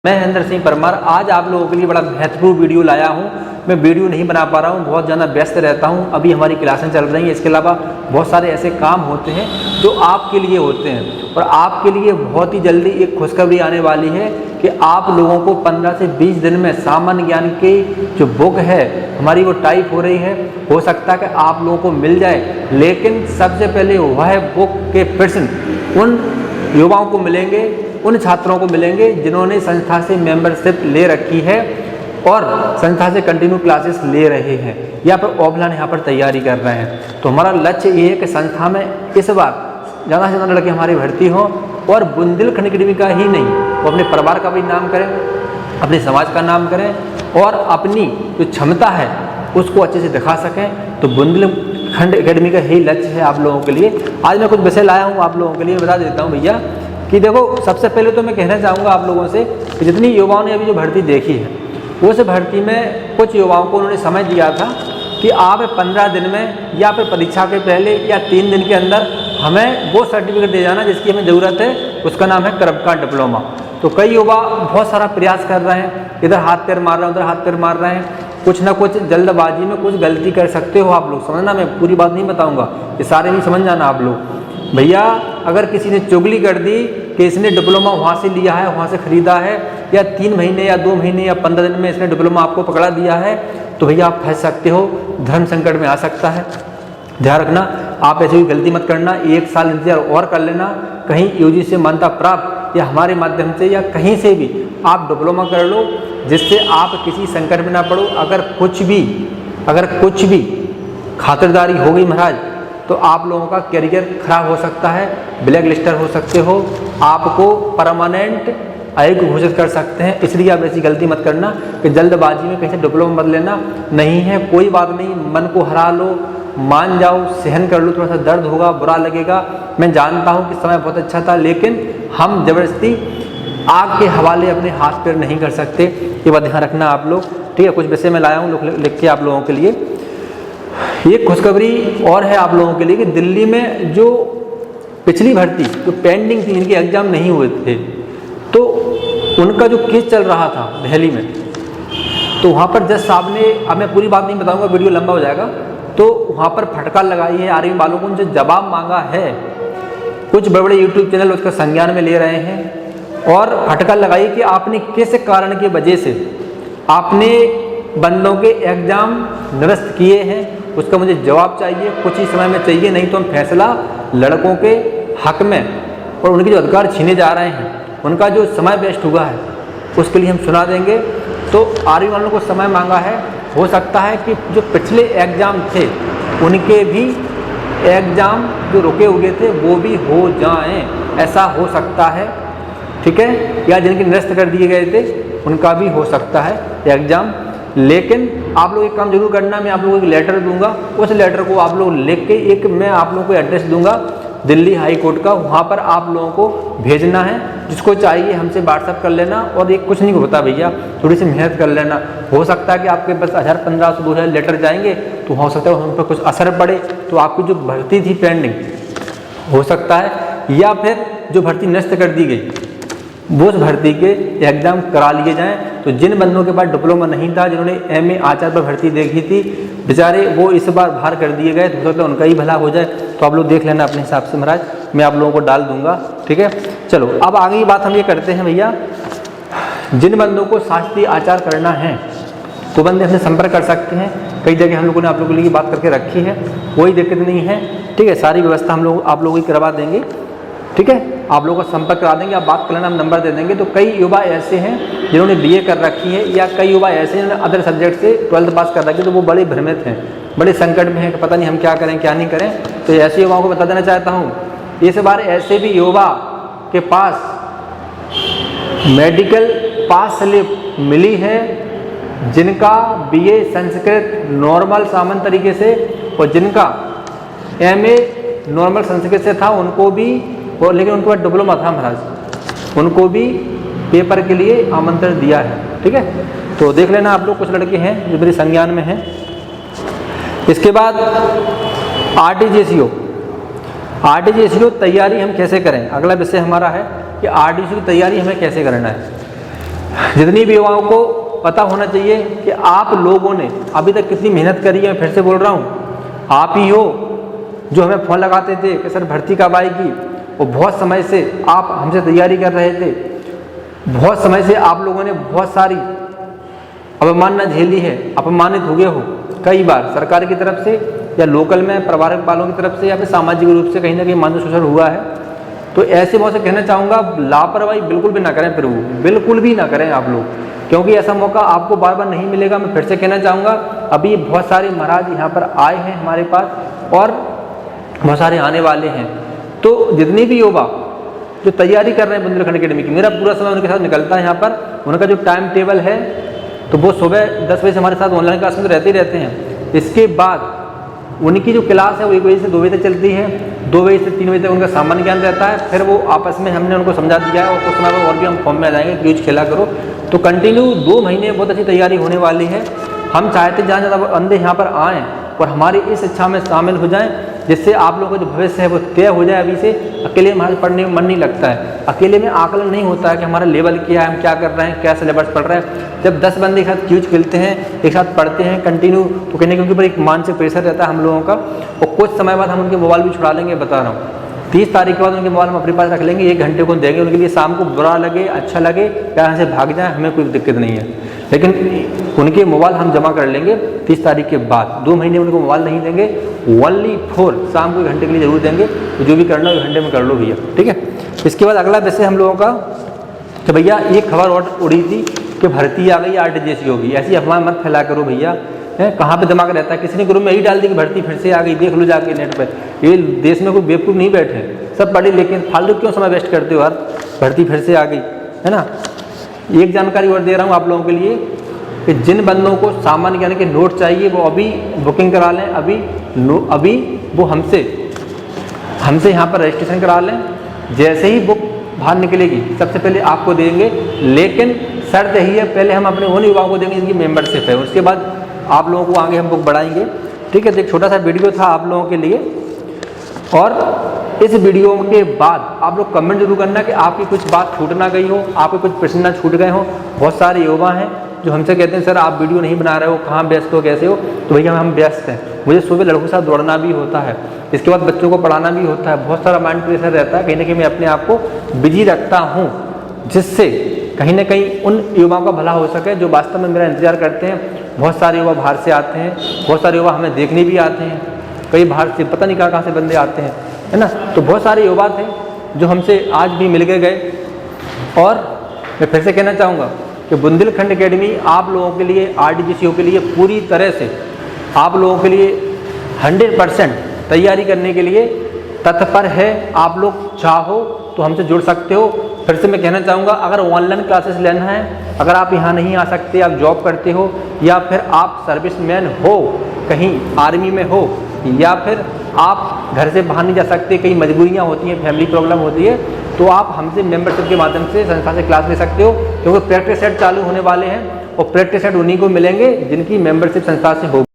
मैं हरेंद्र सिंह परमार आज आप लोगों के लिए बड़ा महत्वपूर्ण वीडियो लाया हूं। मैं वीडियो नहीं बना पा रहा हूं, बहुत ज़्यादा व्यस्त रहता हूं। अभी हमारी क्लासें चल रही हैं, इसके अलावा बहुत सारे ऐसे काम होते हैं जो आपके लिए होते हैं और आपके लिए बहुत ही जल्दी एक खुशखबरी आने वाली है कि आप लोगों को 15 से 20 दिन में सामान्य ज्ञान की जो बुक है हमारी वो टाइप हो रही है। हो सकता है कि आप लोगों को मिल जाए, लेकिन सबसे पहले वह बुक के प्रश्न उन युवाओं को मिलेंगे, उन छात्रों को मिलेंगे जिन्होंने संस्था से मेंबरशिप ले रखी है और संस्था से कंटिन्यू क्लासेस ले रहे हैं या फिर ऑफलाइन यहाँ पर तैयारी कर रहे हैं। तो हमारा लक्ष्य ये है कि संस्था में इस बार ज़्यादा से ज़्यादा लड़के हमारे भर्ती हों और बुंदेलखंड अकेडमी का ही नहीं, वो अपने परिवार का भी नाम करें, अपने समाज का नाम करें और अपनी जो क्षमता है उसको अच्छे से दिखा सकें। तो बुंदेलखंड अकेडमी का ही लक्ष्य है आप लोगों के लिए। आज मैं कुछ विषय लाया हूँ आप लोगों के लिए, बता देता हूँ भैया कि देखो, सबसे पहले तो मैं कहना चाहूँगा आप लोगों से कि जितनी युवाओं ने अभी जो भर्ती देखी है उस भर्ती में कुछ युवाओं को उन्होंने समझ दिया था कि आप 15 दिन में या फिर परीक्षा के पहले या 3 दिन के अंदर हमें वो सर्टिफिकेट दे जाना जिसकी हमें ज़रूरत है, उसका नाम है कर्मकांड डिप्लोमा। तो कई युवा बहुत सारा प्रयास कर रहे हैं, इधर हाथ पैर मार रहे हैं, उधर हाथ पैर मार रहे हैं, कुछ ना कुछ जल्दबाजी में कुछ गलती कर सकते हो आप लोग। समझना, मैं पूरी बात नहीं बताऊँगा, ये सारे भी समझ जाना आप लोग। भैया अगर किसी ने चुगली कर दी कि इसने डिप्लोमा वहाँ से लिया है, वहाँ से ख़रीदा है, या 3 महीने या 2 महीने या 15 दिन में इसने डिप्लोमा आपको पकड़ा दिया है, तो भैया आप फंस सकते हो, धर्म संकट में आ सकता है। ध्यान रखना, आप ऐसी कोई गलती मत करना। 1 साल इंतजार और कर लेना, कहीं यूजी से मान्यता प्राप्त या हमारे माध्यम से या कहीं से भी आप डिप्लोमा कर लो, जिससे आप किसी संकट में ना पड़ो। अगर कुछ भी खातिरदारी हो गई महाराज, तो आप लोगों का करियर खराब हो सकता है, ब्लैक लिस्टर हो सकते हो, आपको परमानेंट अयोग्य घोषित कर सकते हैं। इसलिए आप ऐसी गलती मत करना कि जल्दबाजी में कहीं से डिप्लोमा मत लेना। नहीं है, कोई बात नहीं, मन को हरा लो, मान जाओ, सहन कर लो, थोड़ा सा दर्द होगा, बुरा लगेगा। मैं जानता हूँ कि समय बहुत अच्छा था, लेकिन हम जबरदस्ती आग के हवाले अपने हाथ पैर नहीं कर सकते, ये बात ध्यान रखना आप लोग। ठीक है, कुछ विषय मैं लाया हूँ लिख के आप लोगों के लिए। एक खुशखबरी और है आप लोगों के लिए कि दिल्ली में जो पिछली भर्ती जो पेंडिंग थी, इनके एग्जाम नहीं हुए थे, तो उनका जो केस चल रहा था दिल्ली में, तो वहाँ पर जज साहब ने, अब मैं पूरी बात नहीं बताऊंगा, वीडियो लंबा हो जाएगा, तो वहाँ पर फटकार लगाई है आर्मी वालों को, उनसे जवाब मांगा है। कुछ बड़े बड़े यूट्यूब चैनल उसका संज्ञान में ले रहे हैं और फटकार लगाई कि आपने किस कारण की वजह से आपने बंदों के एग्जाम निरस्त किए हैं, उसका मुझे जवाब चाहिए, कुछ ही समय में चाहिए, नहीं तो हम फैसला लड़कों के हक में और उनके जो अधिकार छीने जा रहे हैं, उनका जो समय वेस्ट हुआ है उसके लिए हम सुना देंगे। तो आर्मी वालों को समय मांगा है। हो सकता है कि जो पिछले एग्ज़ाम थे उनके भी एग्ज़ाम जो रुके हुए थे वो भी हो जाएं, ऐसा हो सकता है। ठीक है, या जिनके निरस्त कर दिए गए थे उनका भी हो सकता है एग्ज़ाम। लेकिन आप लोग एक काम जरूर करना, मैं आप लोगों को एक लेटर दूंगा, उस लेटर को आप लोग लिख के, एक मैं आप लोगों को एड्रेस दूंगा दिल्ली हाई कोर्ट का, वहाँ पर आप लोगों को भेजना है। जिसको चाहिए हमसे व्हाट्सअप कर लेना। और ये कुछ नहीं होता भैया, थोड़ी सी मेहनत कर लेना। हो सकता है कि आपके पास 1000, 1500, 2000 लेटर जाएंगे, तो हो सकता है उन पर कुछ असर पड़े, तो आपकी जो भर्ती थी पेंडिंग हो सकता है, या फिर जो भर्ती नष्ट कर दी गई वो उस भर्ती के एग्ज़ाम करा लिए जाएं। तो जिन बंदों के पास डिप्लोमा नहीं था, जिन्होंने MA आचार्य पर भर्ती देखी थी, बेचारे वो इस बार बाहर कर दिए गए, तो हो सकता है उनका ही भला हो जाए। तो आप लोग देख लेना अपने हिसाब से महाराज, मैं आप लोगों को डाल दूंगा। ठीक है, चलो अब आगे की बात हम ये करते हैं भैया, जिन बंदों को शास्त्रीय आचार करना है तो बंदे हमसे संपर्क कर सकते हैं। कई जगह हम लोगों ने आप लोगों के लिए बात करके रखी है, कोई दिक्कत नहीं है। ठीक है, सारी व्यवस्था हम लोग आप लोगों की करवा देंगे। ठीक है, आप लोगों को संपर्क करा देंगे, आप बात कर लेना, हम नंबर दे देंगे। तो कई युवा ऐसे हैं जिन्होंने BA कर रखी है, या कई युवा ऐसे हैं जिन्होंने अदर सब्जेक्ट से 12th पास कर रखी है, तो वो बड़े भ्रमित हैं, बड़े संकट में हैं कि पता नहीं हम क्या करें क्या नहीं करें। तो ऐसे युवाओं को बता देना चाहता हूँ, इस बार ऐसे भी युवा के पास मेडिकल पास स्लिप मिली है जिनका BA संस्कृत नॉर्मल सामान्य तरीके से और जिनका MA नॉर्मल संस्कृत से था, उनको भी, और लेकिन उनके पास डिप्लोमा था महाराज, उनको भी पेपर के लिए आमंत्रण दिया है। ठीक है, तो देख लेना आप लोग, कुछ लड़के हैं जो मेरे संज्ञान में हैं। इसके बाद RTGSEO तैयारी हम कैसे करें, अगला विषय हमारा है कि RTGSEO की तैयारी हमें कैसे करना है। जितनी भी युवाओं को पता होना चाहिए कि आप लोगों ने अभी तक कितनी मेहनत करी है। मैं फिर से बोल रहा हूँ, आप ही हो जो हमें फ़ोन लगाते थे कि सर भर्ती कब आएगी, और बहुत समय से आप हमसे तैयारी कर रहे थे। बहुत समय से आप लोगों ने बहुत सारी अवमानना झेली है, अपमानित हो गए हो कई बार, सरकार की तरफ से या लोकल में परिवार वालों की तरफ से या फिर सामाजिक रूप से कहीं ना कहीं मान शोषण हुआ है। तो ऐसे मौके कहना चाहूँगा, लापरवाही बिल्कुल भी ना करें प्रभु, बिल्कुल भी ना करें आप लोग, क्योंकि ऐसा मौका आपको बार बार नहीं मिलेगा। मैं फिर से कहना चाहूँगा, अभी बहुत सारे महाराज यहाँ पर आए हैं हमारे पास और बहुत सारे आने वाले हैं। तो जितने भी युवा जो तैयारी कर रहे हैं बुंदेलखंड अकेडमी की, मेरा पूरा समय उनके साथ निकलता है। यहाँ पर उनका जो टाइम टेबल है, तो वो सुबह 10 बजे से हमारे साथ ऑनलाइन क्लास में तो रहते ही रहते हैं। इसके बाद उनकी जो क्लास है वो 1 बजे से 2 बजे तक चलती है, 2 बजे से 3 बजे तक उनका सामान्य ज्ञान रहता है। फिर वो आपस में हमने उनको समझा दिया है और कुछ समय में और भी हम फॉर्म में आ जाएंगे, क्यूज खेला करो। तो कंटिन्यू 2 महीने बहुत अच्छी तैयारी होने वाली है। हम चाहते जहाँ ज़्यादा बंदे यहाँ पर आएँ और हमारी इस इच्छा में शामिल हो जाएं, जिससे आप लोगों का जो भविष्य है वो तय हो जाए। अभी से अकेले हमारे पढ़ने में मन नहीं लगता है, अकेले में आकलन नहीं होता है कि हमारा लेवल क्या है, हम क्या कर रहे हैं, क्या सिलेबस पढ़ रहे हैं। जब 10 बंदे एक साथ क्यूज खेलते हैं, एक साथ पढ़ते हैं कंटिन्यू, तो कहने के उनके ऊपर एक मानसिक प्रेशर रहता है हम लोगों का। और कुछ समय बाद हम उनके मोबाइल भी छुड़ा लेंगे, बता रहा हूँ 30 तारीख के बाद उनके मोबाइल हम अपने पास रख लेंगे, 1 घंटे को देंगे उनके लिए। शाम को बुरा लगे अच्छा लगे या यहाँ से भाग जाए, हमें कोई दिक्कत नहीं है, लेकिन उनके मोबाइल हम जमा कर लेंगे 30 तारीख के बाद। 2 महीने उनको मोबाइल नहीं देंगे, ओनली 4 शाम को 1 घंटे के लिए जरूर देंगे। तो जो भी करना है 1 घंटे में कर लो भैया, ठीक है। इसके बाद अगला वैसे हम लोगों का कि भैया एक खबर और उड़ी थी कि भर्ती आ गई, RTGS होगी। ऐसी अफवाह मत फैला करो भैया, है कहाँ पे दिमाग रहता है। किसी ने ग्रुप में यही डाल दी कि भर्ती फिर से आ गई, देख लो जाके नेट पर। ये देश में कोई बेवकूफ़ नहीं बैठे, सब पढ़े, लेकिन फालतू क्यों समय वेस्ट करते हो यार। भर्ती फिर से आ गई है ना। एक जानकारी और दे रहा हूँ आप लोगों के लिए कि जिन बंदों को सामान्य ज्ञान के नोट चाहिए वो अभी बुकिंग करा लें, अभी वो हमसे यहाँ पर रजिस्ट्रेशन करा लें। जैसे ही बुक बाहर निकलेगी सबसे पहले आपको देंगे, लेकिन शर्त यही है पहले हम अपने उन युवाओं को देंगे जिनकी मेंबरशिप है, उसके बाद आप लोगों को आगे हम बुक बढ़ाएंगे, ठीक है। तो एक छोटा सा वीडियो था आप लोगों के लिए, और इस वीडियो के बाद आप लोग कमेंट जरूर करना कि आपकी कुछ बात छूट ना गई हो, आपके कुछ प्रश्न ना छूट गए हो। बहुत सारे युवा हैं जो हमसे कहते हैं सर आप वीडियो नहीं बना रहे हो, कहाँ व्यस्त हो, कैसे हो। तो भैया हम व्यस्त हैं, मुझे सुबह लड़कों के साथ दौड़ना भी होता है, इसके बाद बच्चों को पढ़ाना भी होता है, बहुत सारा माइंड प्रेशर रहता है। कहीं ना कहीं मैं अपने आप को बिजी रखता हूँ, जिससे कहीं ना कहीं उन युवाओं का भला हो सके जो वास्तव में मेरा इंतजार करते हैं। बहुत सारे युवा बाहर से आते हैं, बहुत सारे युवा हमें देखने भी आते हैं, कई बाहर से पता नहीं कहाँ से बंदे आते हैं, है ना। तो बहुत सारे युवा थे जो हमसे आज भी मिल के गए। और मैं फिर से कहना चाहूँगा कि बुंदेलखंड अकेडमी आप लोगों के लिए, RTGS के लिए पूरी तरह से आप लोगों के लिए 100% तैयारी करने के लिए तत्पर है। आप लोग चाहो तो हमसे जुड़ सकते हो। फिर से मैं कहना चाहूँगा, अगर ऑनलाइन क्लासेस लेना है, अगर आप यहाँ नहीं आ सकते, आप जॉब करते हो या फिर आप सर्विसमैन हो, कहीं आर्मी में हो, या फिर आप घर से बाहर नहीं जा सकते, कई मजबूरियाँ होती हैं, फैमिली प्रॉब्लम होती है, तो आप हमसे मेंबरशिप के माध्यम से संस्था से क्लास ले सकते हो। क्योंकि प्रैक्टिस सेट चालू होने वाले हैं और प्रैक्टिस सेट उन्हीं को मिलेंगे जिनकी मेंबरशिप संस्था से होगी।